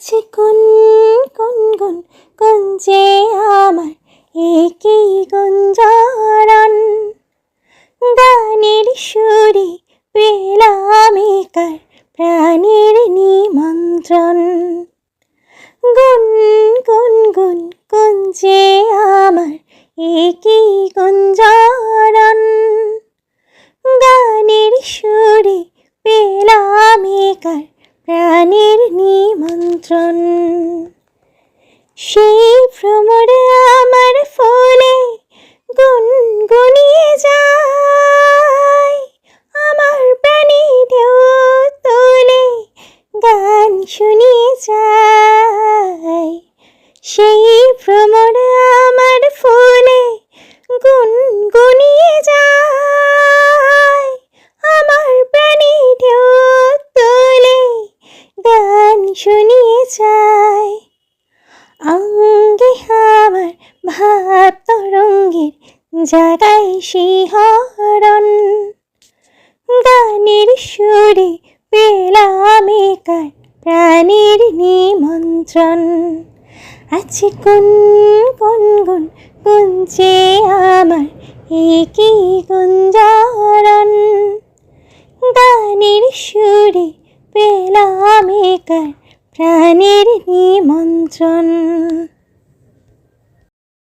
আছে কোন কোন গুন গুঞ্জে আমার একই গুঞ্জরণ। গানের সুরে পেলাম একার প্রাণের নিমন্ত্রণ। গুন গুন গুন গুঞ্জে আমার একই গুঞ্জরণ। গানের সুরে পেলাম একার প্রাণের নিমন্ত্রণ। সেই ভ্রমর আমার ফুলে গুনগুনিয়ে যায়, আমার প্রাণে ঢেউ তোলে গান শুনিয়ে যায়। সেই ভ্রমর আমার ফুলে গুনগুনিয়ে যায়, আমার প্রাণে ঢেউ তোলে গান শুনিয়ে যায়। অঙ্গে আমার ভাব তরঙ্গের জাগায় শিহরণ। গানের সুরে পেলাম একার প্রাণের নিমন্ত্রণ। আছে কোন কোন গুন গুঞ্জে আমার একই গুঞ্জরণ। গানের সুরে পেলাম একার প্রাণের নিমন্ত্রণ।